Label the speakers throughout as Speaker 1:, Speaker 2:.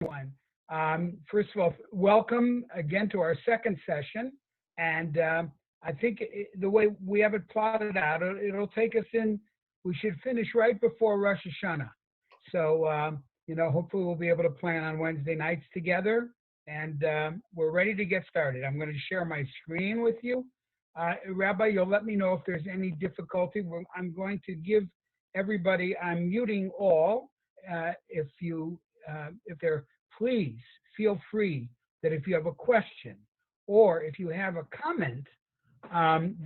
Speaker 1: everyone. First of all, welcome again to our second session. And I think the way we have it plotted out, it'll take us in, we should finish right before Rosh Hashanah. So, hopefully we'll be able to plan on Wednesday nights together. And we're ready to get started. I'm going to share my screen with you. Rabbi, you'll let me know if there's any difficulty. I'm going to give everybody, I'm muting all. If they're, please feel free that if you have a question or if you have a comment,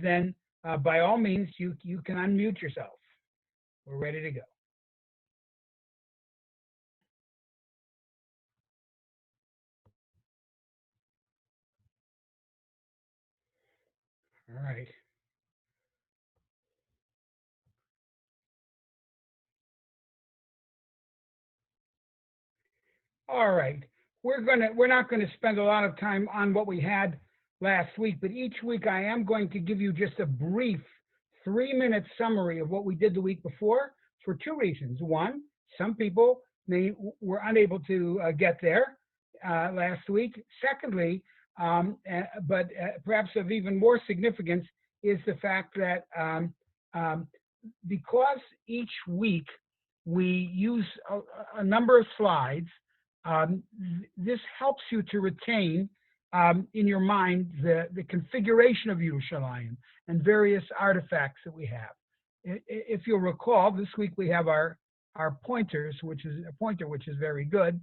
Speaker 1: then by all means, you can unmute yourself. We're ready to go. All right. All right. We're not gonna spend a lot of time on what we had last week, but each week I am going to give you just a brief 3-minute summary of what we did the week before for two reasons. One, some people were unable to get there last week. Secondly, but perhaps of even more significance is the fact that because each week we use a number of slides, this helps you to retain in your mind the configuration of Yerushalayim and various artifacts that we have. If you'll recall, this week we have our pointers, which is a pointer, which is very good.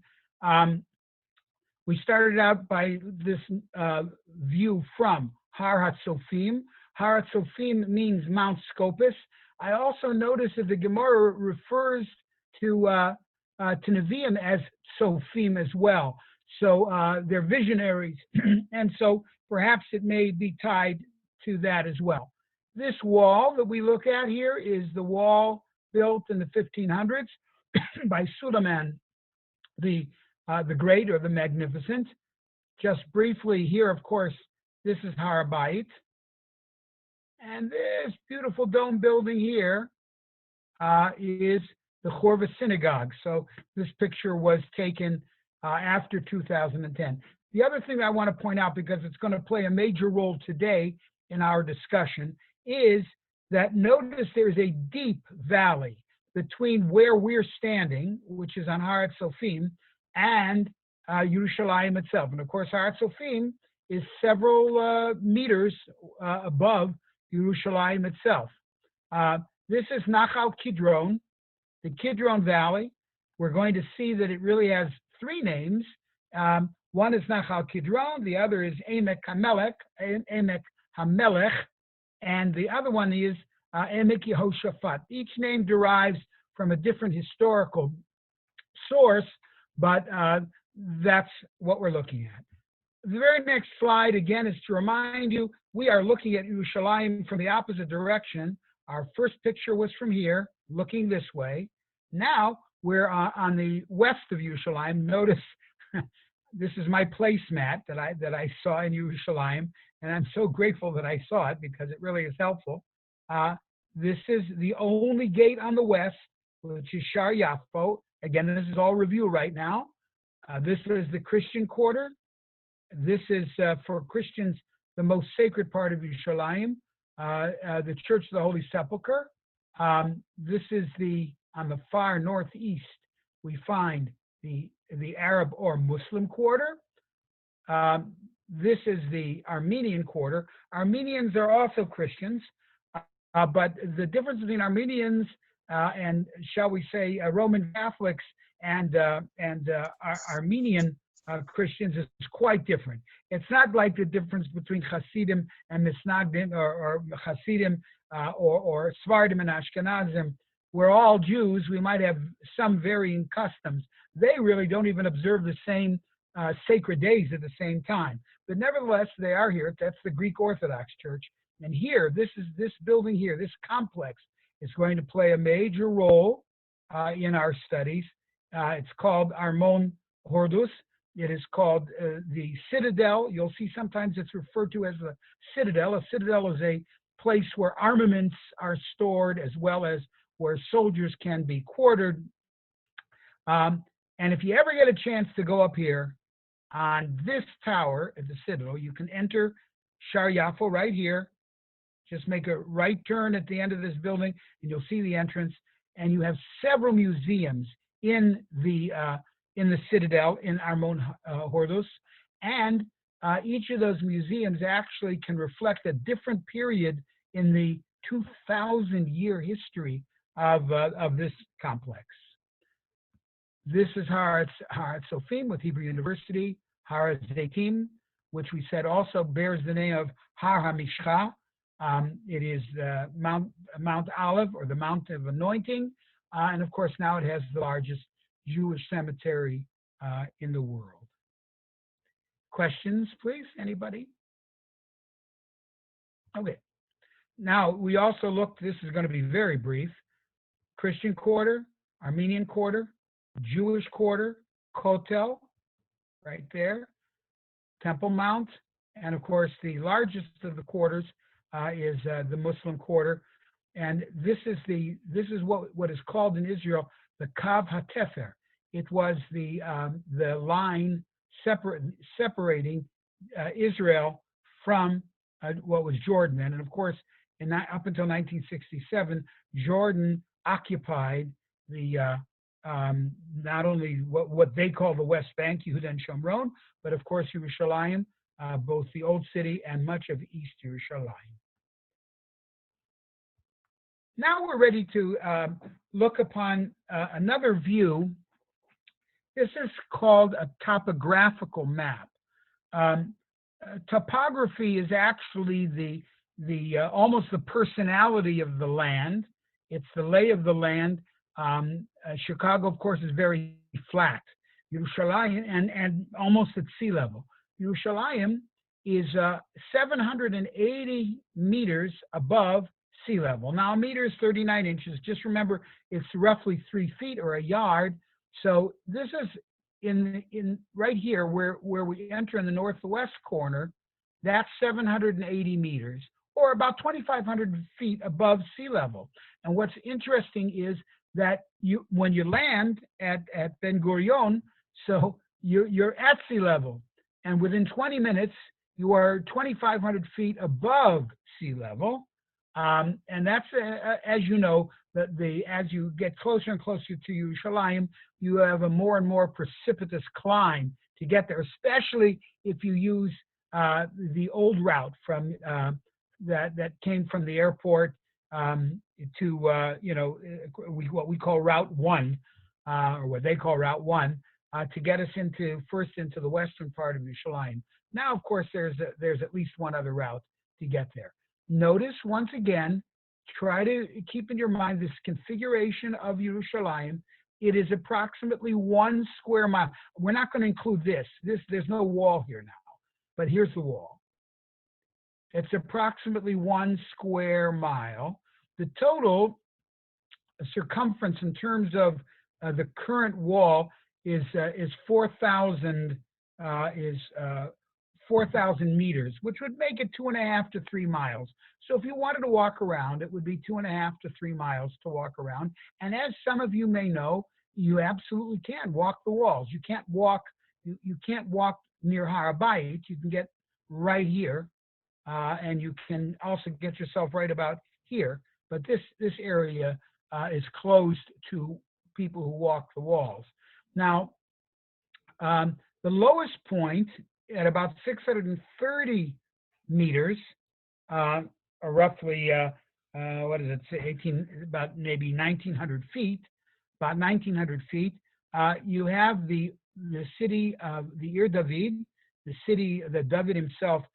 Speaker 1: We started out by this view from Har HaTzofim. Har HaTzofim means Mount Scopus. I also noticed that the Gemara refers to Nevi'im as Tzofim as well. So they're visionaries, and so perhaps it may be tied to that as well. This wall that we look at here is the wall built in the 1500s by Suleiman the Great or the Magnificent. Just briefly here, of course, this is Har HaBayit. And this beautiful dome building here is the Chorva Synagogue. So this picture was taken after 2010. The other thing I want to point out, because it's going to play a major role today in our discussion, is that notice there's a deep valley between where we're standing, which is on Har HaTzofim, and Yerushalayim itself. And of course, Har HaTzofim is several meters above Yerushalayim itself. This is Nachal Kidron, the Kidron Valley. We're going to see that it really has three names. One is Nachal Kidron, the other is Emek HaMelech, and the other one is Emek Yehoshaphat. Each name derives from a different historical source, but that's what we're looking at. The very next slide, again, is to remind you, we are looking at Yerushalayim from the opposite direction. Our first picture was from here, looking this way. Now we're on the west of Yerushalayim. Notice this is my placemat that I saw in Yerushalayim, and I'm so grateful that I saw it because it really is helpful. This is the only gate on the west, which is Shar Yafo. Again, this is all review right now. This is the Christian quarter. This is, for Christians, the most sacred part of Yerushalayim, the Church of the Holy Sepulchre. This is on the far northeast, we find the Arab or Muslim quarter. This is the Armenian quarter. Armenians are also Christians, but the difference between Armenians and, shall we say, Roman Catholics and Armenian Christians is quite different. It's not like the difference between Hasidim and Misnagdim, or Hasidim or Svardim and Ashkenazim. We're all Jews. We might have some varying customs. They really don't even observe the same sacred days at the same time. But nevertheless, they are here. That's the Greek Orthodox Church. And here, this building here, this complex, is going to play a major role in our studies. It's called Armon Hordus. It is called the Citadel. You'll see sometimes it's referred to as the Citadel. A citadel is a place where armaments are stored as well as where soldiers can be quartered. And if you ever get a chance to go up here on this tower at the Citadel, you can enter Shar Yafo right here. Just make a right turn at the end of this building, and you'll see the entrance. And you have several museums in the Citadel in Armon Hordos, and each of those museums actually can reflect a different period in the 2,000-year history of this complex. This is Har Sophim with Hebrew University, Har Zaitim, which we said also bears the name of Har HaMishcha. It is Mount Olive, or the Mount of Anointing, and of course now it has the largest Jewish cemetery in the world. Questions, please? Anybody? Okay. Now, we also looked, this is going to be very brief, Christian quarter, Armenian quarter, Jewish quarter, Kotel, right there, Temple Mount, and of course the largest of the quarters is the Muslim quarter. And this is what is called in Israel the Kav HaTefer. It was the line separating Israel from what was Jordan then. And of course, up until 1967, Jordan occupied the not only what they call the West Bank, Yehuda and Shomron, but of course Yerushalayim, both the Old City and much of East Yerushalayim. Now we're ready to look upon another view. This is called a topographical map. Topography is actually the almost the personality of the land. It's the lay of the land. Chicago, of course, is very flat. Yerushalayim, and almost at sea level. Yerushalayim is 780 meters above sea level. Now, a meter is 39 inches. Just remember, it's roughly 3 feet or a yard. So this is in right here where we enter in the northwest corner. That's 780 meters, or about 2,500 feet above sea level. And what's interesting is that when you land at Ben Gurion, so you're at sea level, and within 20 minutes you are 2,500 feet above sea level. And that's, as you know, as you get closer and closer to Yerushalayim, you have a more and more precipitous climb to get there, especially if you use the old route from that came from the airport to what we call Route 1, or what they call Route 1, to get us first into the western part of Yerushalayim. Now, of course, there's at least one other route to get there. Notice once again, try to keep in your mind this configuration of Yerushalayim. It is approximately 1 square mile. We're not going to include this. There's no wall here now, but here's the wall. It's approximately 1 square mile. The total circumference in terms of the current wall is 4,000 meters, which would make it 2.5 to 3 miles. So if you wanted to walk around, it would be 2.5 to 3 miles to walk around. And as some of you may know, you absolutely can walk the walls. You can't walk near Har HaBayit. You can get right here, and you can also get yourself right about here. But this area is closed to people who walk the walls. Now, the lowest point at about 630 meters, or roughly, what is it, about maybe 1,900 feet, you have the city of the Ir David, the city that David himself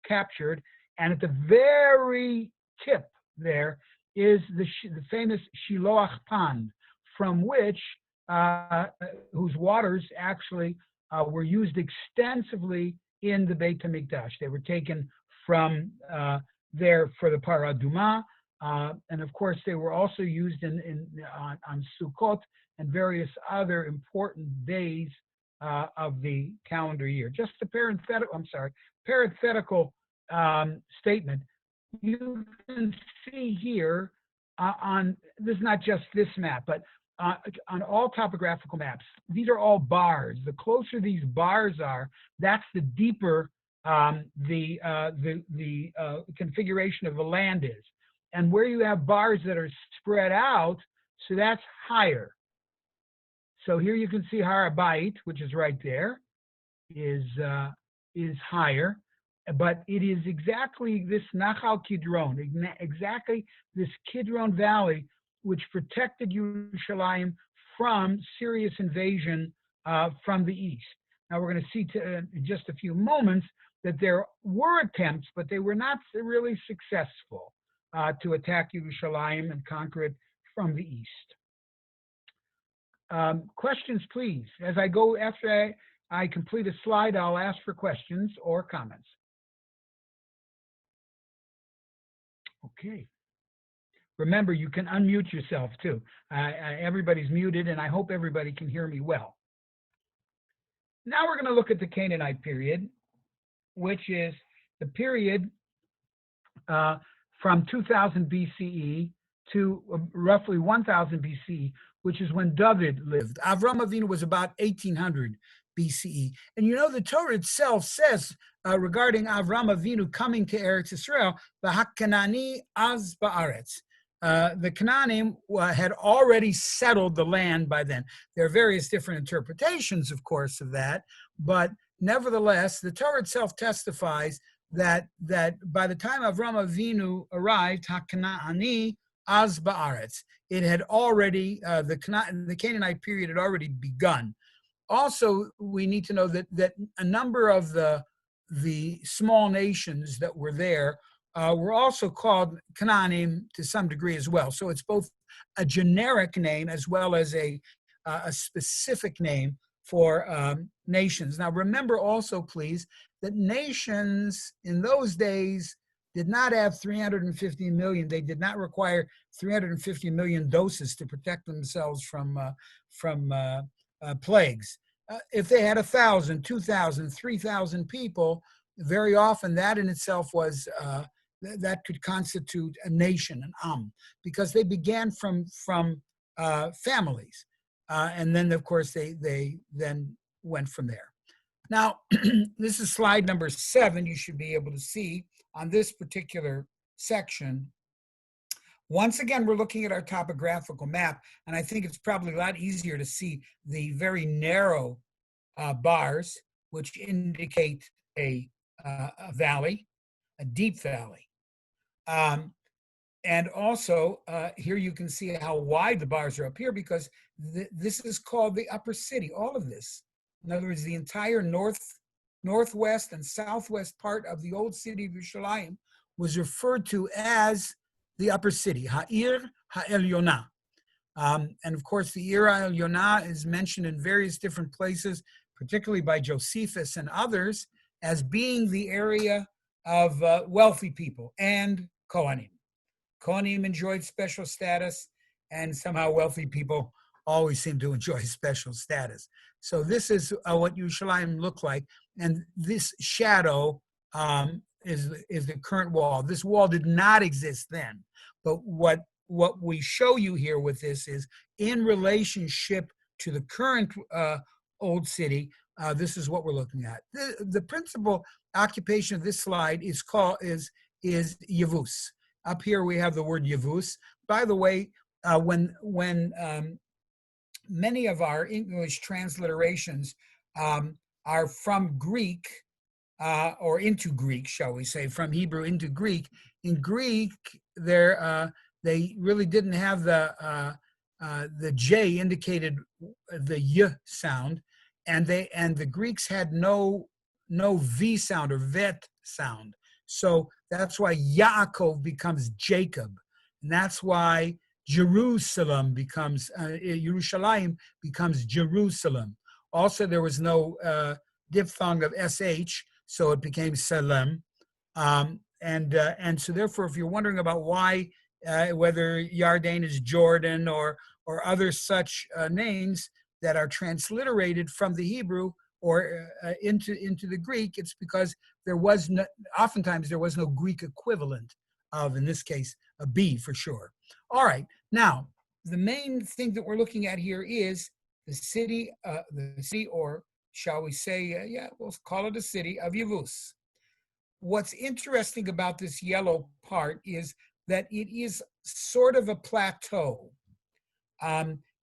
Speaker 1: captured, and at the very tip there is the famous Shiloach Pond, from which whose waters actually were used extensively in the Beit HaMikdash. They were taken from there for the Parah Adumah, and of course they were also used on Sukkot and various other important days of the calendar year. Just a parenthetical statement. You can see here this is not just this map, but uh, on all topographical maps, these are all bars. The closer these bars are, that's the deeper the configuration of the land is. And where you have bars that are spread out, so that's higher. So here you can see Harabait, which is right there, is higher, but it is exactly this Nachal Kidron, exactly this Kidron Valley, which protected Yerushalayim from serious invasion from the east. Now we're going to see in just a few moments that there were attempts, but they were not really successful to attack Yerushalayim and conquer it from the east. Questions, please. As I go, after I complete a slide, I'll ask for questions or comments. Okay. Remember, you can unmute yourself too. Everybody's muted, and I hope everybody can hear me well. Now we're going to look at the Canaanite period, which is the period from 2000 BCE to roughly 1000 BCE, which is when David lived. Avram Avinu was about 1800 BCE. And you know, the Torah itself says regarding Avram Avinu coming to Eretz Israel, "V'hakanani az ba'aretz." The Canaanim had already settled the land by then. There are various different interpretations, of course, of that, but nevertheless, the Torah itself testifies that by the time Avram Avinu arrived, Hakanaani az ba'aretz, it had already, the Canaanite period had already begun. Also, we need to know that a number of the small nations that were there were also called Canaanim to some degree as well. So it's both a generic name as well as a specific name for nations. Now, remember also, please, that nations in those days did not have 350 million. They did not require 350 million doses to protect themselves from plagues. If they had 1,000, 2,000, 3,000 people, very often that in itself was that could constitute a nation, an am, because they began from families, and then of course they then went from there. Now, this is slide number 7. You should be able to see on this particular section. Once again, we're looking at our topographical map, and I think it's probably a lot easier to see the very narrow bars, which indicate a valley, a deep valley. And also, here you can see how wide the bars are up here, because this is called the upper city, all of this. In other words, the entire northwest and southwest part of the old city of Yerushalayim was referred to as the upper city, Ha'ir Ha'elyonah. And of course, the Ir Ha'elyonah is mentioned in various different places, particularly by Josephus and others, as being the area of wealthy people and Kohanim. Kohanim enjoyed special status, and somehow wealthy people always seem to enjoy special status. So this is what Yerushalayim looked like, and this shadow is the current wall. This wall did not exist then, but what we show you here with this is in relationship to the current old city. This is what we're looking at. The principal occupation of this slide is Yevus. Up here we have the word Yevus. By the way, when many of our English transliterations are from Greek or into Greek, shall we say, from Hebrew into Greek. In Greek, they really didn't have the J indicated the Y sound, and the Greeks had no V sound or vet sound. So that's why Yaakov becomes Jacob, and that's why Jerusalem becomes Yerushalayim becomes Jerusalem. Also, there was no diphthong of sh, so it became Salem. And so therefore, if you're wondering about why whether Yarden is Jordan or other such names that are transliterated from the Hebrew or into the Greek, it's because oftentimes there was no Greek equivalent of, in this case, a B for sure. All right, now the main thing that we're looking at here is the city, or shall we say, we'll call it a city of Yavuz. What's interesting about this yellow part is that it is sort of a plateau.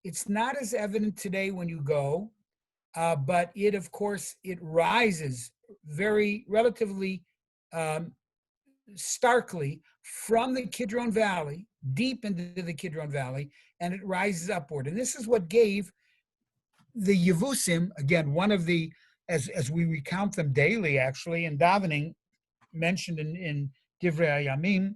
Speaker 1: It's not as evident today when you go, but it, of course, it rises very relatively starkly from the Kidron Valley, deep into the Kidron Valley, and it rises upward. And this is what gave the Yevusim, again, one of the, as we recount them daily, actually, in davening, mentioned in Divrei Hayamim,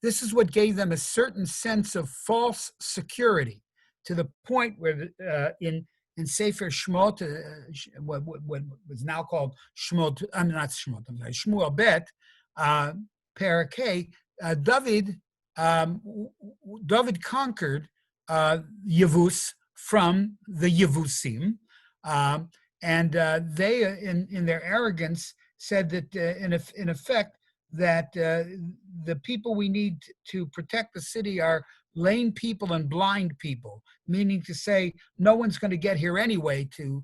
Speaker 1: this is what gave them a certain sense of false security, to the point where in Sefer Shmot, what was now called Shmot, not Shmot, I'm sorry, Shmuel Bet, Parakeh, David conquered Yevus from the Yevusim, and they, in their arrogance, said that in effect that the people we need to protect the city are lame people and blind people, meaning to say no one's going to get here anyway to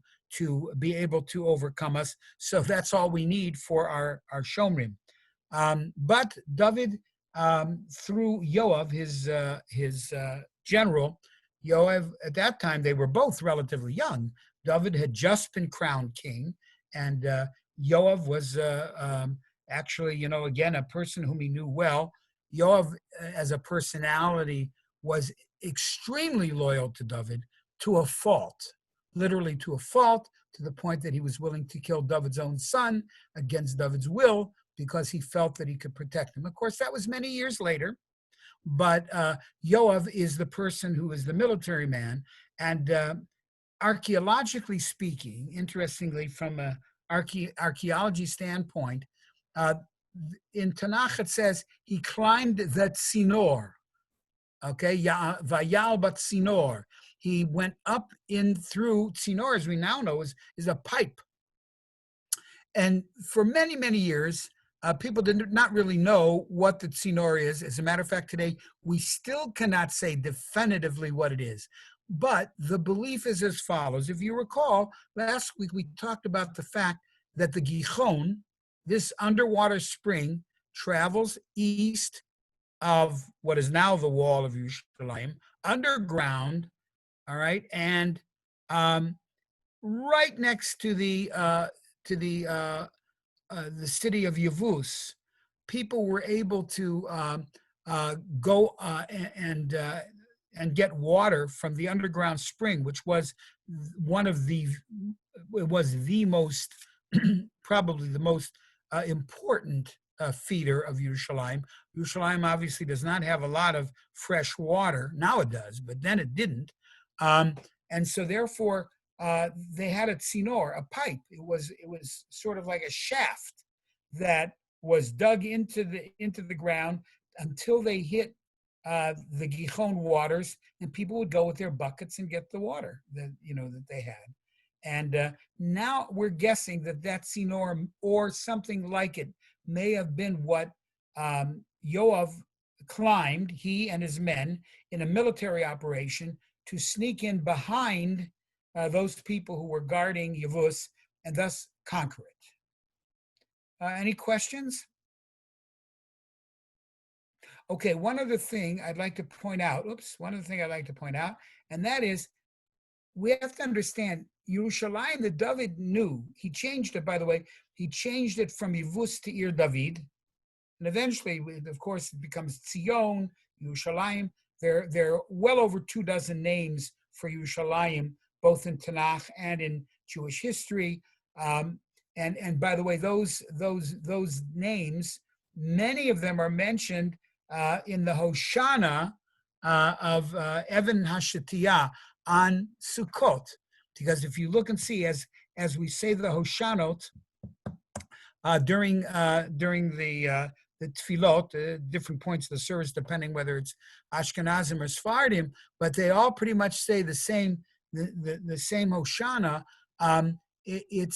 Speaker 1: be able to overcome us. So that's all we need for our Shomrim. But David, through Yoav, his general, Yoav, at that time, they were both relatively young. David had just been crowned king, and Yoav was actually, again, a person whom he knew well. Yoav, as a personality, was extremely loyal to David, to a fault, literally to a fault, to the point that he was willing to kill David's own son against David's will, because he felt that he could protect him. Of course, that was many years later, but Yoav is the person who is the military man. And archaeologically speaking, interestingly, from an archaeology standpoint, in Tanakh it says he climbed the Tzinor, okay, Vayal bat Tzinor. He went up in through Tzinor, as we now know, is a pipe. And for many, many years, people did not really know what the Tzinor is. As a matter of fact, today, we still cannot say definitively what it is. But the belief is as follows. If you recall, last week we talked about the fact that the Gihon, this underwater spring, travels east of what is now the wall of Yerushalayim, underground, all right, and right next to the city of Yavuz, people were able to go and get water from the underground spring, which was the most, probably the most important feeder of Yerushalayim. Yerushalayim obviously does not have a lot of fresh water. Now it does, but then it didn't. And so therefore, they had a tzinor, a pipe. It was sort of like a shaft that was dug into the ground until they hit the Gihon waters, and people would go with their buckets and get the water that they had. And now we're guessing that tzinor or something like it may have been what Yoav climbed, he and his men, in a military operation to sneak in behind those people who were guarding Yavuz and thus conquer it. Any questions? Okay, one other thing I'd like to point out, and that is, we have to understand, Yerushalayim that David knew, he changed it, by the way, he changed it from Yavuz to Ir David, and eventually, of course, it becomes Tzion, Yerushalayim. There are well over 24 names for Yerushalayim, both in Tanakh and in Jewish history. And by the way, those names, many of them are mentioned in the Hoshana of Evan Hashatiyah on Sukkot. Because if you look and see, as we say the Hoshanot during the tefillot, different points of the service, depending whether it's Ashkenazim or Sephardim, but they all pretty much say the same Hoshana. It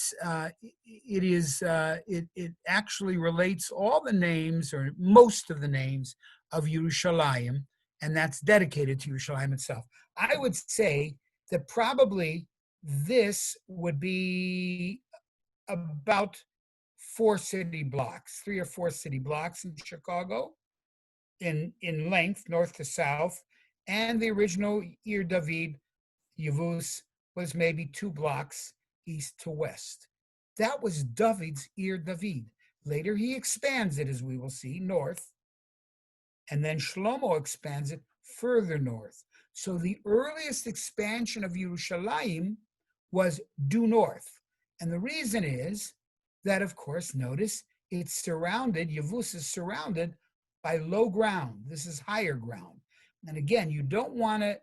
Speaker 1: actually relates all the names, or most of the names, of Yerushalayim,
Speaker 2: and that's dedicated to Yerushalayim itself. I would say that probably this would be about 3 or 4 city blocks in Chicago in length, north to south. And the original Ir David, Yavuz, was maybe 2 blocks east to west. That was David's Ir David. Later he expands it, as we will see, north. And then Shlomo expands it further north. So the earliest expansion of Yerushalayim was due north. And the reason is that, of course, notice it's surrounded, Yavuz is surrounded by low ground. This is higher ground. And again, you don't want to,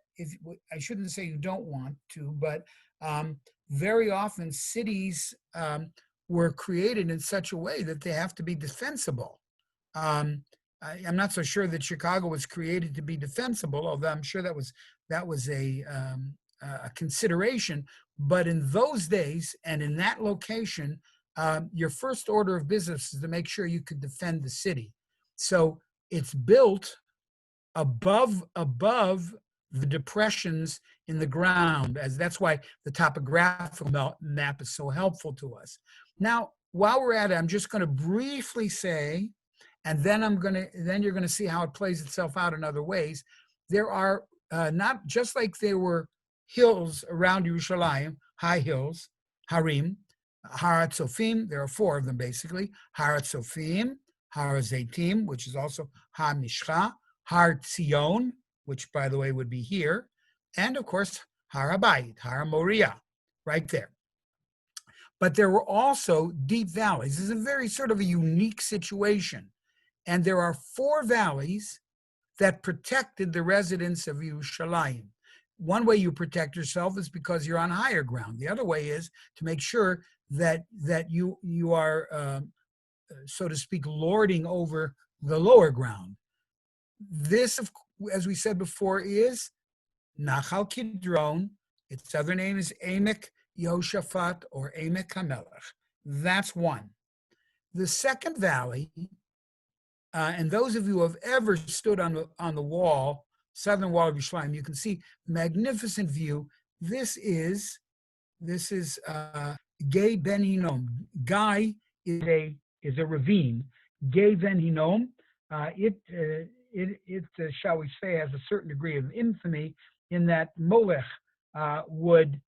Speaker 2: I shouldn't say you don't want to, but very often cities were created in such a way that they have to be defensible. I'm not so sure that Chicago was created to be defensible, although I'm sure that was a consideration. But in those days and in that location, your first order of business is to make sure you could defend the city. So it's built above the depressions in the ground, as that's why the topographical map is so helpful to us. Now, while we're at it, I'm just going to briefly say, and then you're going to see how it plays itself out in other ways. There are not just like there were hills around Yerushalayim, high hills, Harim, Har Tzofim. There are 4 of them basically: Har Tzofim, Har Zaitim, which is also Ha Mishcha, Har Tzion, which by the way would be here, and of course Har Habayit, Har Moriah, right there. But there were also deep valleys. This is a very sort of a unique situation. And there are 4 valleys that protected the residents of Yerushalayim. One way you protect yourself is because you're on higher ground. The other way is to make sure that you are, so to speak, lording over the lower ground. This, as we said before, is Nachal Kidron. Its other name is Emek Yehoshaphat or Emek HaMelech. That's one. The second valley, and those of you who have ever stood on the wall, southern wall of Yerushalayim, you can see magnificent view. This is Gei Ben Hinnom. Gai is a ravine. Gei Ben Hinnom. It shall we say, has a certain degree of infamy in that Molech would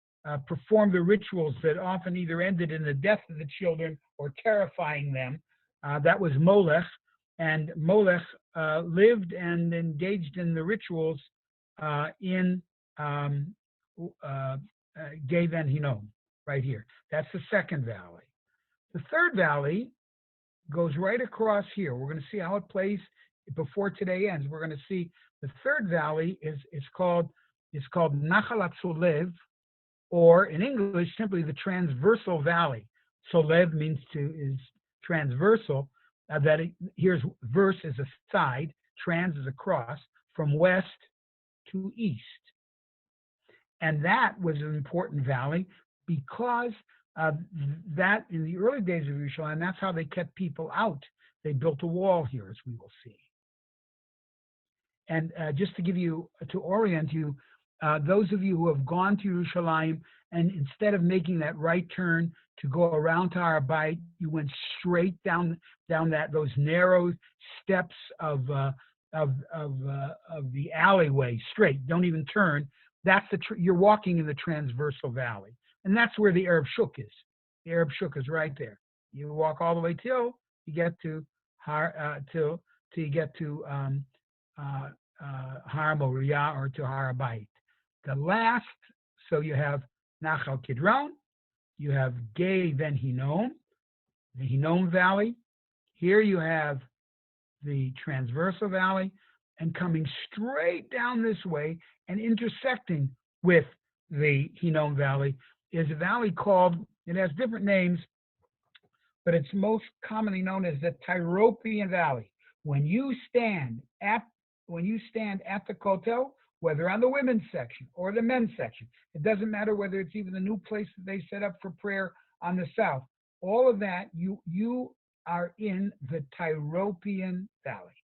Speaker 2: perform the rituals that often either ended in the death of the children or terrifying them. That was Molech. And Molech lived and engaged in the rituals in Gei Ben Hinnom, right here. That's the second valley. The third valley goes right across here. We're going to see how it plays before today ends. We're going to see the third valley is called Nachal HaTzolev, or in English, simply the transversal valley. Solev means is transversal. Here's verse is a side, trans is a cross, from west to east. And that was an important valley because that in the early days of Yerushalayim, that's how they kept people out. They built a wall here, as we will see. And just to orient you, those of you who have gone to Yerushalayim and instead of making that right turn to go around to Har Habayit, you went straight down those narrow steps of the alleyway, straight. Don't even turn. That's you're walking in the transversal valley, and that's where the Arab Shuk is. The Arab Shuk is right there. You walk all the way till you get to Har Moriah or to Har Habayit. The last, so you have Nachal Kidron, you have Gei Ben Hinnom, the Hinnom Valley. Here you have the transversal valley, and coming straight down this way and intersecting with the Hinnom Valley is a valley called, it has different names, but it's most commonly known as the Tyropian Valley. When you stand at the Kotel, whether on the women's section or the men's section, it doesn't matter whether it's even the new place that they set up for prayer on the south, all of that, you are in the Tyropian Valley.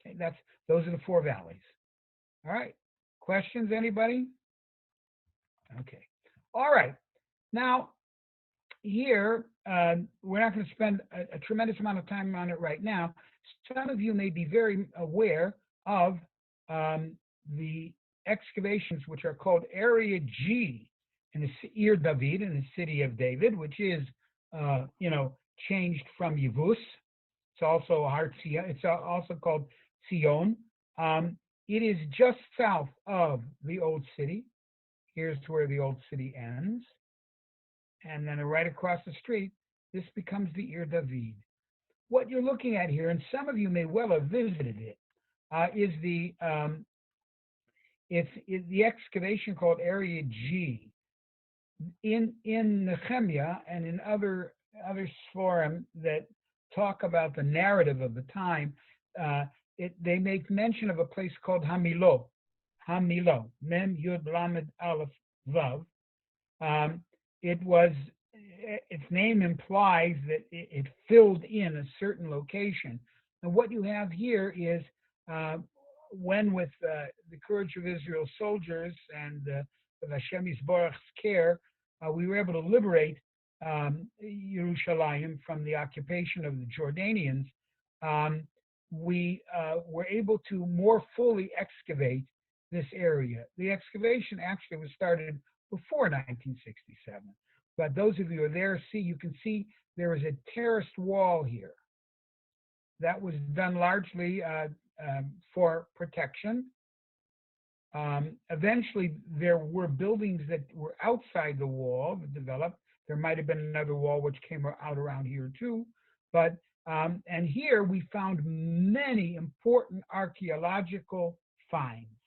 Speaker 2: Okay,
Speaker 1: Those are the four valleys. All right. Questions, anybody? Okay. All right. Now, here, we're not going to spend a tremendous amount of time on it right now. Some of you may be very aware of the excavations, which are called Area G in the Ir David, in the city of David, which is, changed from Yevus. It's also it's also called Sion. It is just south of the old city. Here's where the old city ends. And then right across the street, this becomes the Ir David. What you're looking at here, and some of you may well have visited it, is the excavation called Area G. In Nehemiah and in other Sforim that talk about the narrative of the time, they make mention of a place called Hamilo, Mem Yud Lamed Aleph Vav. Its name implies that it filled in a certain location. And what you have here is when, with the courage of Israel's soldiers and with Hashem Yisborach's care, we were able to liberate Yerushalayim from the occupation of the Jordanians. We were able to more fully excavate this area. The excavation actually was started before 1967. But those of you who are there, you can see there is a terraced wall here. That was done largely for protection. Eventually, there were buildings that were outside the wall that developed. There might have been another wall which came out around here too. But and here we found many important archaeological finds.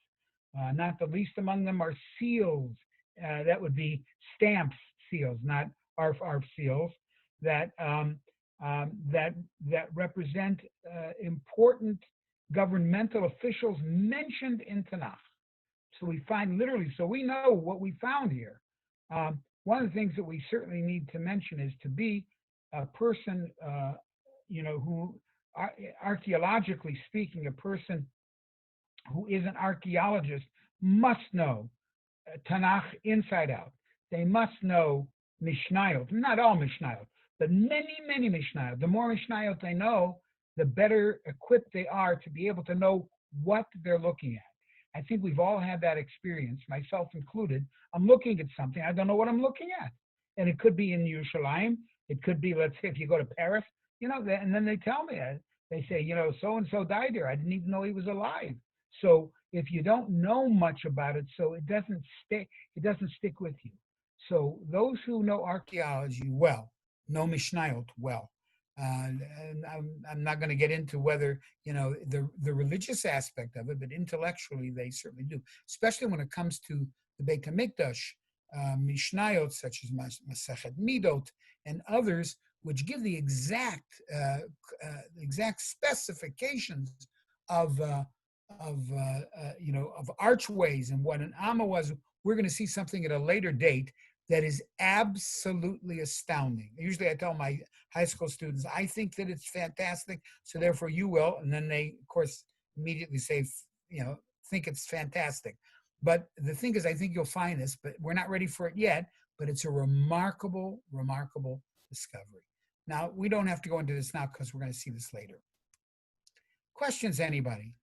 Speaker 1: Not the least among them are seals. That would be stamps seals, not ARF seals, that represent important governmental officials mentioned in Tanakh. So we find literally, so we know what we found here. One of the things that we certainly need to mention is to be a person, who, archaeologically speaking, a person who is an archaeologist must know Tanakh inside out. They must know Mishnayot, not all Mishnayot, but many, many Mishnayot. The more Mishnayot they know, the better equipped they are to be able to know what they're looking at. I think we've all had that experience, myself included. I'm looking at something, I don't know what I'm looking at. And it could be in Yerushalayim. It could be, let's say, if you go to Paris, and then they tell me, they say, so-and-so died there. I didn't even know he was alive. So if you don't know much about it, so it doesn't stick with you. So those who know archaeology well, know Mishnayot well. And I'm not going to get into whether, the religious aspect of it, but intellectually they certainly do, especially when it comes to the Beit HaMikdash, Mishnayot such as Masechet Midot and others, which give the exact specifications of archways and what an Amma was. We're going to see something at a later date that is absolutely astounding. Usually I tell my high school students, I think that it's fantastic, so therefore you will. And then they, of course, immediately say, think it's fantastic. But the thing is, I think you'll find this, but we're not ready for it yet, but it's a remarkable, remarkable discovery. Now, we don't have to go into this now because we're going to see this later. Questions, anybody?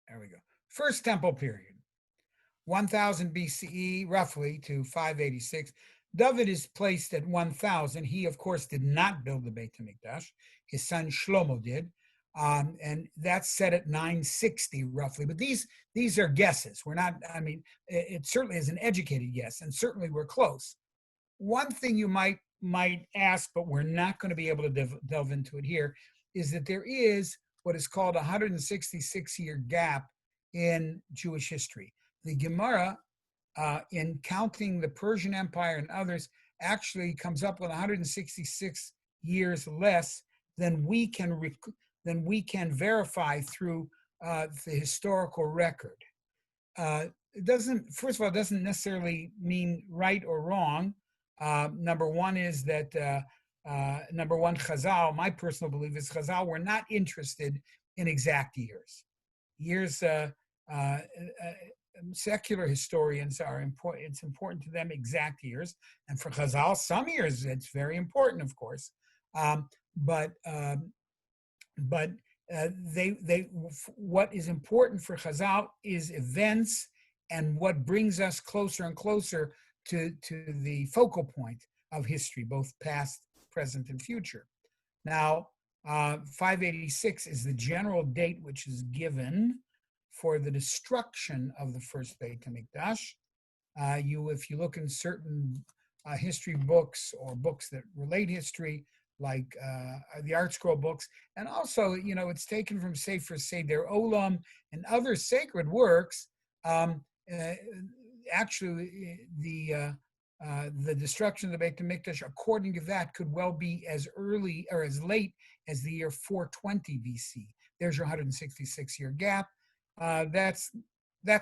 Speaker 1: There we go. First Temple period, 1000 BCE, roughly, to 586. David is placed at 1000. He, of course, did not build the Beit HaMikdash. His son Shlomo did. And that's set at 960, roughly. But these are guesses. We're not, it certainly is an educated guess, and certainly we're close. One thing you might ask, but we're not going to be able to delve into it here, is that there is what is called a 166-year gap in Jewish history. The Gemara, in counting the Persian Empire and others, actually comes up with 166 years less than we can verify through the historical record. It doesn't necessarily mean right or wrong. Number one is that
Speaker 2: number one, Chazal, my personal belief is Chazal were not interested in exact years. Secular historians are important. It's important to them exact years, and for Chazal, some years it's very important, of course. But what is important for Chazal is events and what brings us closer and closer to the focal point of history, both past, present, and future. Now, 586 is the general date which is given for the destruction of the first Beit HaMikdash. If you look in certain history books or books that relate history, like the Art Scroll books, and also, it's taken from Sefer Seder Olam and other sacred works. Actually, the destruction of the Beit HaMikdash, according to that, could well be as early or as late as the year 420 BC. There's your 166-year gap. That's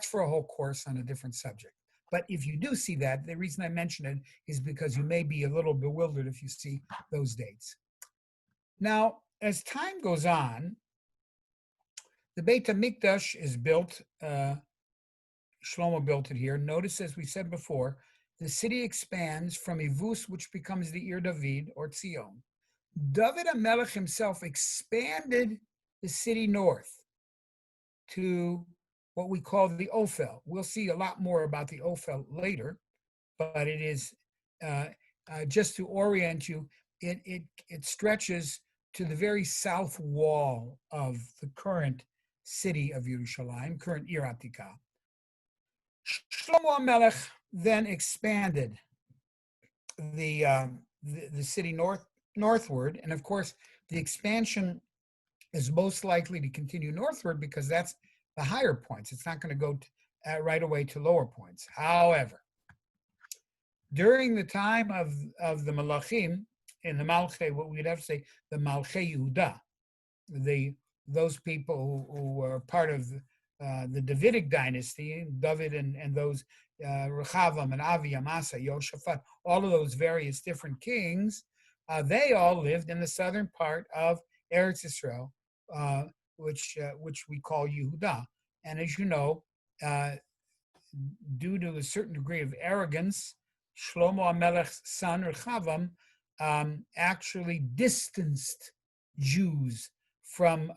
Speaker 2: for a whole course on a different subject. But if you do see that, the reason I mention it is because you may be a little bewildered if you see those dates. Now, as time goes on, the Beit HaMikdash is built. Shlomo built it here. Notice, as we said before, the city expands from Yevus, which becomes the Ir David, or Tzion. David HaMelech himself expanded the city north to what we call the Ophel. We'll see a lot more about the Ophel later, but it is, just to orient you, it stretches to the very south wall of the current city of Yerushalayim, current Ir Atikah. Shlomo HaMelech then expanded the city northward, and of course, the expansion is most likely to continue northward because that's the higher points. It's not going to go right away to lower points. However, during the time of the Malachim, in the Malchei, what we'd have to say, the Malchei Yehuda, those people who were part of the Davidic dynasty, David and those Rechavam and Avi, Amasa, Yoshaphat, all of those various different kings, they all lived in the southern part of Eretz Yisrael, which we call Yehuda. And as you know, due to a certain degree of arrogance, Shlomo HaMelech's son, Rechavam, actually distanced Jews from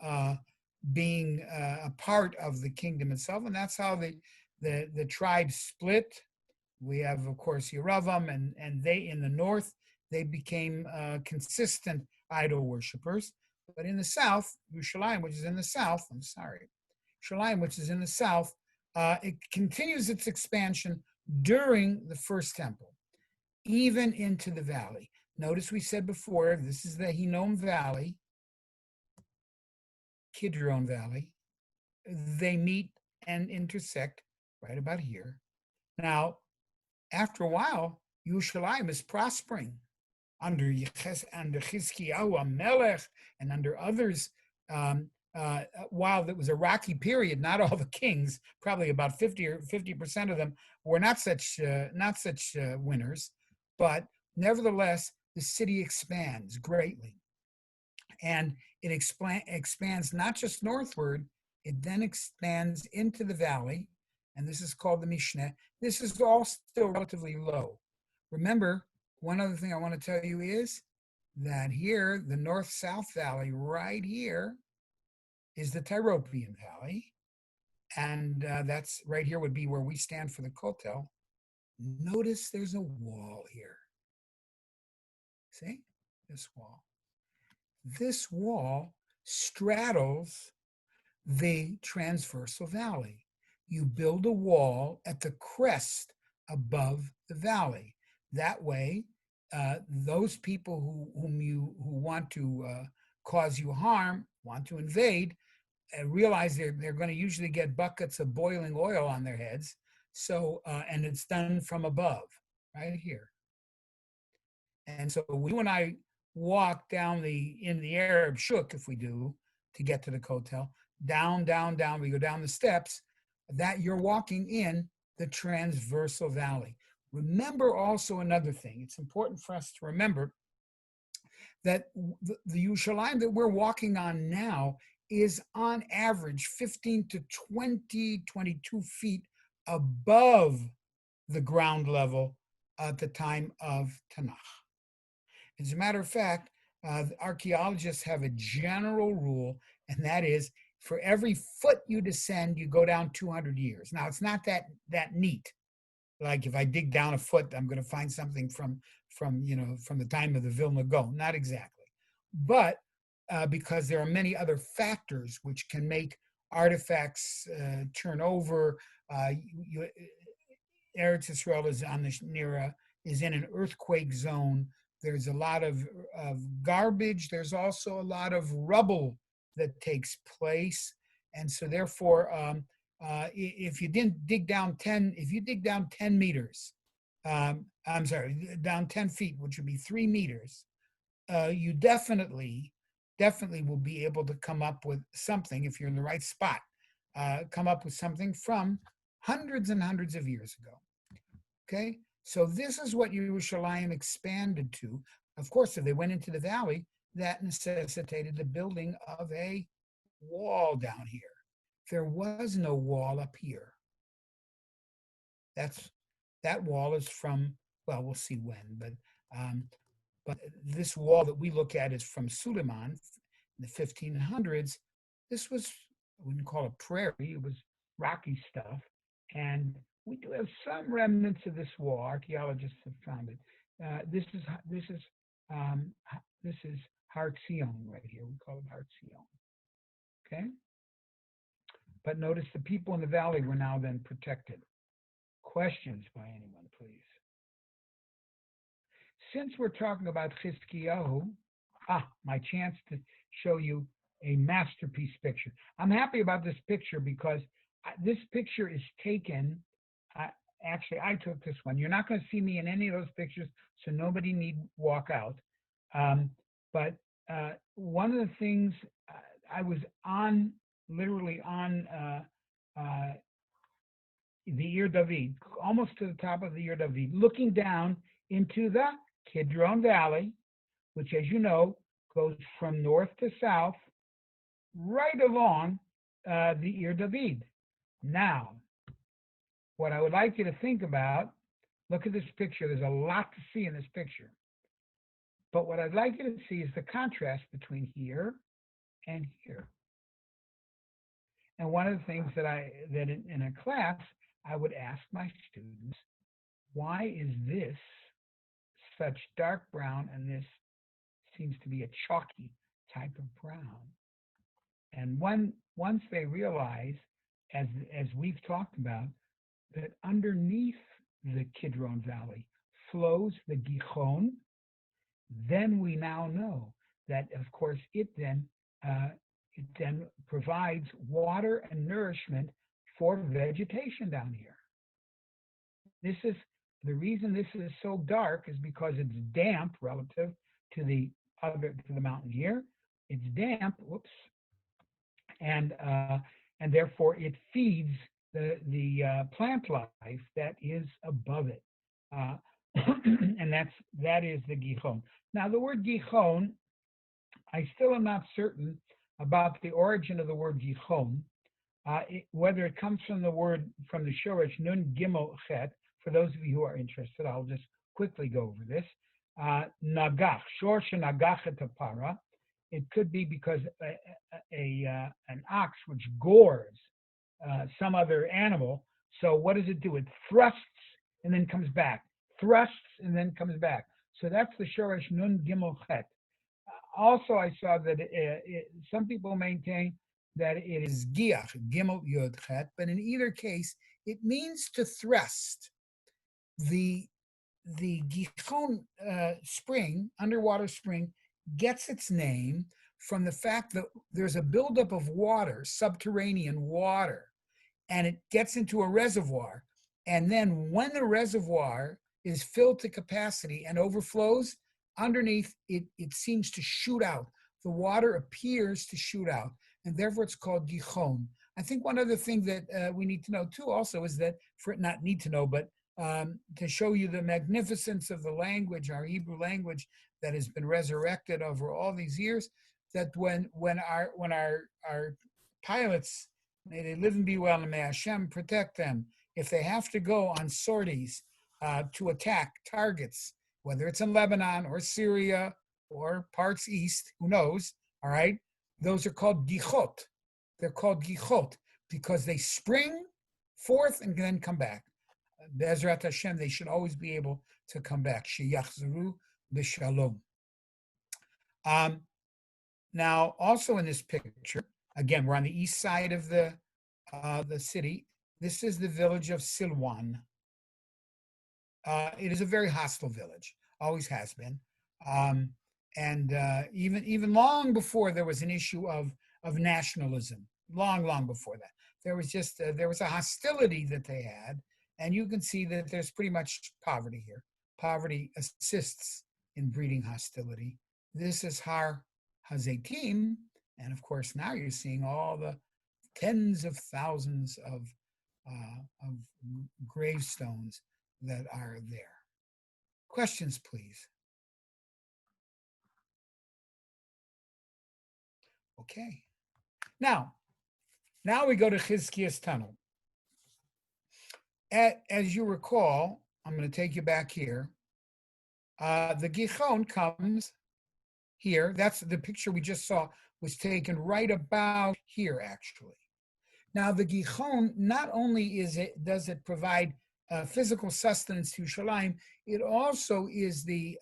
Speaker 2: being a part of the kingdom itself. And that's how the tribes split. We have, of course, Yeravam, and they, in the north, they became consistent idol worshippers. But in the south, Yerushalayim, which is in the south, Yerushalayim, which is in the south, it continues its expansion during the first temple, even into the valley. Notice we said before, this is the Hinnom Valley, Kidron Valley. They meet and intersect right about here. Now, after a while, Yerushalayim is prospering under Chizkiyahu HaMelech and under others. While it was a rocky period, not all the kings, probably about 50% of them, were not such winners, but nevertheless, the city expands greatly. And it expands not just northward, it then expands into the valley, and this is called the Mishneh. This is all still relatively low. Remember, one other thing I want to tell you is that here, the north-south valley right here is the Tyropian Valley, and that's right here would be where we stand for the Kotel. Notice there's a wall here. See? This wall. This wall straddles the transversal valley. You build a wall at the crest above the valley. That way, those people who want to cause you harm, want to invade, realize they're going to usually get buckets of boiling oil on their heads. So, and it's done from above, right here. And so you and I walk down in the Arab Shuk, if we do, to get to the Kotel, down, we go down the steps, that you're walking in the transversal valley. Remember also another thing. It's important for us to remember that the Yerushalayim that we're walking on now is on average 15 to 20, 22 feet above the ground level at the time of Tanakh. As a matter of fact, archaeologists have a general rule, and that is for every foot you descend, you go down 200 years. Now, it's not that neat. Like if I dig down a foot, I'm going to find something from the time of the Vilna Gaon. Not exactly, but because there are many other factors which can make artifacts turn over. Eretz Israel is on the is in an earthquake zone. There's a lot of garbage. There's also a lot of rubble that takes place, and so therefore, if you didn't dig down 10, if you dig down 10 meters, I'm sorry, down 10 feet, which would be 3 meters, you definitely will be able to come up with something if you're in the right spot. Come up with something from hundreds and hundreds of years ago. Okay, so this is what Yerushalayim expanded to. Of course, if they went into the valley, that necessitated the building of a wall down here. There was no wall up here. That wall is from, well, we'll see when, but this wall that we look at is from Suleiman in the 1500s. This was, I wouldn't call it prairie, it was rocky stuff. And we do have some remnants of this wall. Archaeologists have found it. This is Har Zion right here. We call it Har Zion. Okay. But notice the people in the valley were now then protected. Questions by anyone, please? Since we're talking about Chizkiyahu, my chance to show you a masterpiece picture. I'm happy about this picture because this picture is taken. Actually, I took this one. You're not going to see me in any of those pictures, so nobody need walk out. But one of the things I was literally on the Ir David, almost to the top of the Ir David, looking down into the Kidron Valley, which, as you know, goes from north to south, right along the Ir David. Now, what I would like you to think about, look at this picture. There's a lot to see in this picture. But what I'd like you to see is the contrast between here and here. And one of the things that in a class, I would ask my students, why is this such dark brown and this seems to be a chalky type of brown? And once they realize, as we've talked about, that underneath the Kidron Valley flows the Gihon, then we now know that, of course, it then provides water and nourishment for vegetation down here. This is the reason this is so dark is because it's damp relative to the mountain here. It's damp, and therefore it feeds the plant life that is above it, and that is the Gihon. Now, the word Gihon, I still am not certain about the origin of the word Gihon, whether it comes from the Shoresh Nun Gimel Chet. For those of you who are interested, I'll just quickly go over this. Nagach, Shoresh Nagach et Para. It could be because an ox which gores some other animal. So what does it do? It thrusts and then comes back. Thrusts and then comes back. So that's the Shoresh Nun Gimel Chet. Also, I saw that some people maintain that it is Giach, Gimel Yod Chet, but in either case, it means to thrust. The Gihon spring, underwater spring, gets its name from the fact that there's a buildup of water, subterranean water, and it gets into a reservoir. And then when the reservoir is filled to capacity and overflows, underneath it seems to shoot out. The water appears to shoot out, and therefore it's called Gihon. I think one other thing that we need to know too also is that, not need to know, but to show you the magnificence of the language, our Hebrew language that has been resurrected over all these years. That when our pilots, may they live and be well, and may Hashem protect them. If they have to go on sorties to attack targets, whether it's in Lebanon or Syria or parts east, who knows? All right, those are called gichot. They're called gichot because they spring forth and then come back. Be'ezrat Hashem, they should always be able to come back. Sheyachzeru b'shalom. Now, also in this picture, again, we're on the east side of the city. This is the village of Silwan. It is a very hostile village, always has been. And even long before there was an issue of nationalism, long before that, there was a hostility that they had, and you can see that there's pretty much poverty here. Poverty assists in breeding hostility. This is Har Hazeitim, and of course now you're seeing all the tens of thousands of gravestones that are there. Questions, please. Okay. Now we go to Chizkiah's tunnel. As you recall, I'm going to take you back here. The Gihon comes here. That's the picture we just saw, was taken right about here, actually. Now, the Gihon, not only does it provide physical sustenance to Yerushalayim, it also is the,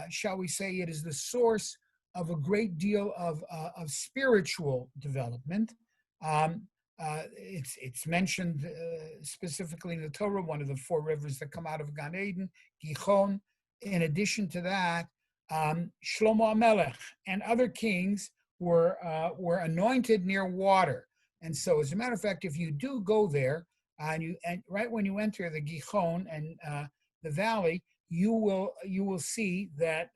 Speaker 2: shall we say, it is the source of a great deal of spiritual development. It's mentioned specifically in the Torah, one of the four rivers that come out of Gan Eden, Gihon. In addition to that, Shlomo HaMelech and other kings were anointed near water. And so, as a matter of fact, if you do go there, and right when you enter the Gihon and the valley, you will see that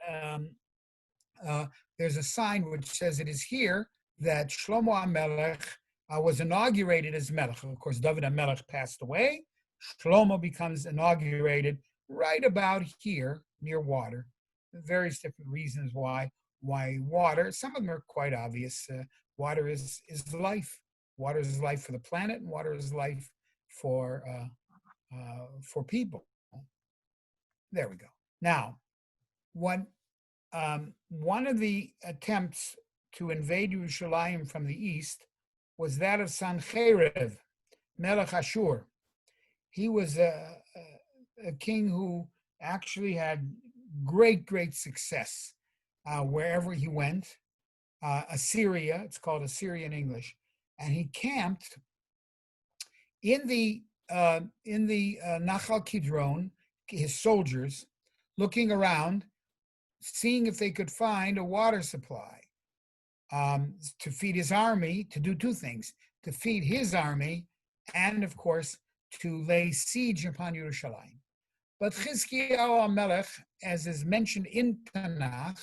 Speaker 2: there's a sign which says it is here that Shlomo HaMelech was inaugurated as Melech. Of course, David HaMelech passed away. Shlomo becomes inaugurated right about here near water. Various different reasons why water. Some of them are quite obvious. Water is life. Water is life for the planet, and water is life for people. There we go. Now, one of the attempts to invade Yerushalayim from the east was that of Sancheiriv, Melech Ashur. He was a king who actually had great success wherever he went. Assyria, it's called Assyria in English, and he camped in the Nachal Kidron, his soldiers, looking around, seeing if they could find a water supply to feed his army, to do two things: to feed his army, and of course to lay siege upon Yerushalayim. But Chizkiah HaMelech, as is mentioned in Tanakh,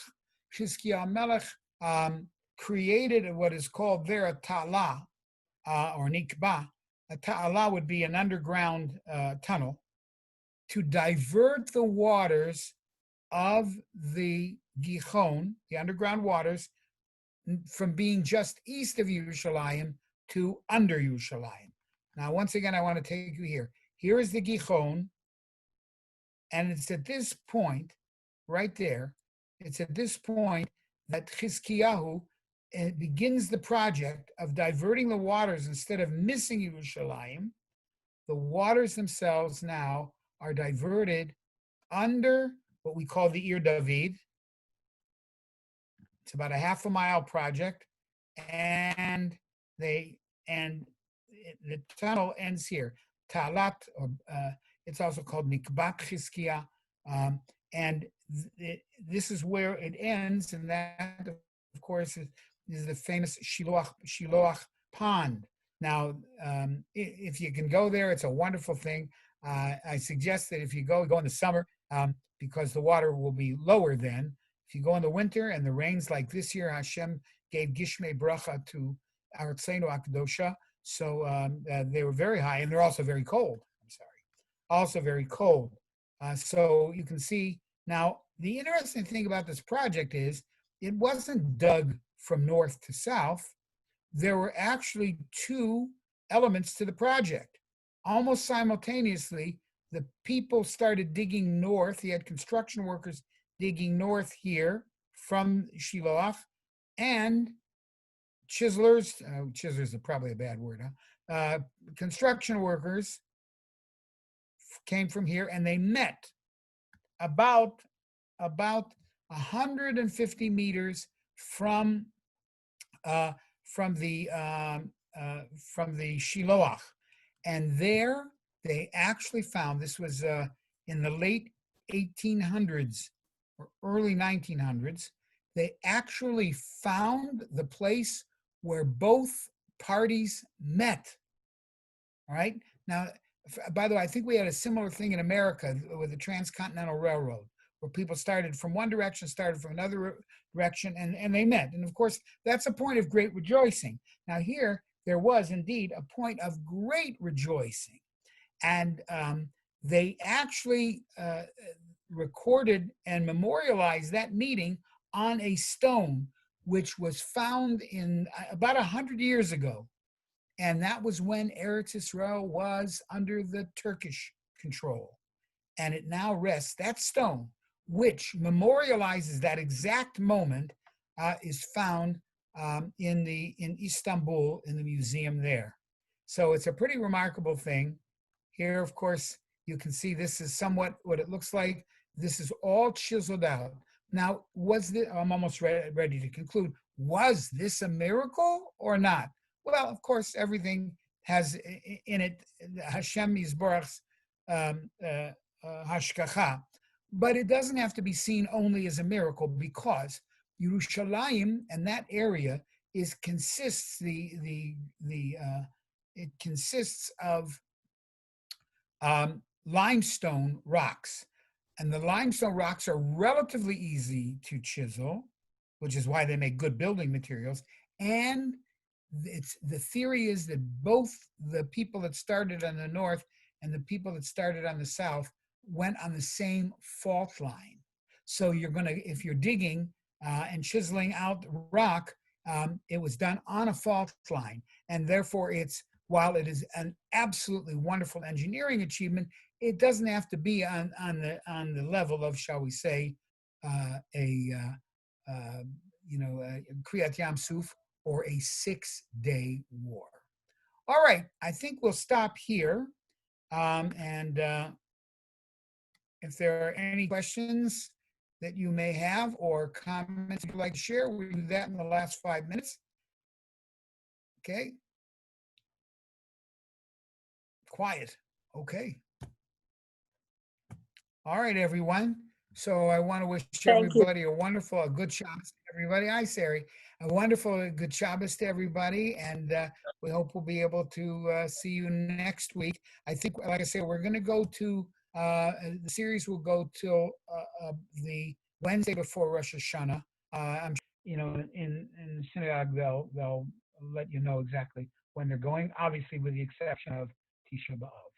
Speaker 2: Chizkiah HaMelech created what is called there a ta'ala, or nikba. A ta'ala would be an underground tunnel to divert the waters of the Gihon, the underground waters, from being just east of Yerushalayim to under Yerushalayim. Now, once again, I want to take you here. Here is the Gihon, and it's at this point, right there, it's at this point that Chizkiyahu begins the project of diverting the waters. Instead of missing Yerushalayim, the waters themselves now are diverted under what we call the Ir David. It's about a half a mile project, and the tunnel ends here. Talat, it's also called Nikbat Chizkiah, and this is where it ends, and that, of course, is the famous Shiloach Pond. Now, if you can go there, it's a wonderful thing. I suggest that if you go in the summer, because the water will be lower then. If you go in the winter and the rains like this year, Hashem gave Gishmei Bracha to Artseinu Akdosha, so they were very high, and they're also very cold. I'm sorry. also very cold. So you can see now, the interesting thing about this project is it wasn't dug from north to south. There were actually two elements to the project. Almost simultaneously, the people started digging north. You had construction workers digging north here from Shiloach, and chiselers is probably a bad word, huh? Construction workers came from here, and they met about 150 meters from uh, from the um, from the Shiloach, and there they actually found, this was in the late 1800s or early 1900s. They actually found the place where both parties met. All right. Now, by the way, I think we had a similar thing in America with the Transcontinental Railroad, where people started from one direction, started from another direction, and they met. And of course, that's a point of great rejoicing. Now, here, there was indeed a point of great rejoicing. And they actually recorded and memorialized that meeting on a stone, which was found in about 100 years ago. And that was when Eretz Israel was under the Turkish control. And it now rests, that stone, which memorializes that exact moment, is found in Istanbul, in the museum there. So it's a pretty remarkable thing. Here, of course, you can see this is somewhat what it looks like. This is all chiseled out. Now, I'm almost ready to conclude. Was this a miracle or not? Well, of course, everything has in it Hashem Yisborach's hashgacha, but it doesn't have to be seen only as a miracle, because Yerushalayim and that area it consists of limestone rocks. And the limestone rocks are relatively easy to chisel, which is why they make good building materials. And the theory is that both the people that started on the north and the people that started on the south went on the same fault line. So if you're digging and chiseling out rock, it was done on a fault line. And therefore while it is an absolutely wonderful engineering achievement, it doesn't have to be on the level of, shall we say, Kriyat Yam Suf, or a 6-day war. All right, I think we'll stop here. And if there are any questions that you may have or comments you'd like to share, we'll do that in the last 5 minutes. Okay. Quiet. Okay. All right, everyone. So I want to wish everybody a good Shabbos to everybody. Hi, Sari. A wonderful, good Shabbos to everybody. And we hope we'll be able to see you next week. I think, like I said, we're going to go to, the series will go till the Wednesday before Rosh Hashanah. I'm in the synagogue, they'll let you know exactly when they're going, obviously with the exception of Tisha B'Av.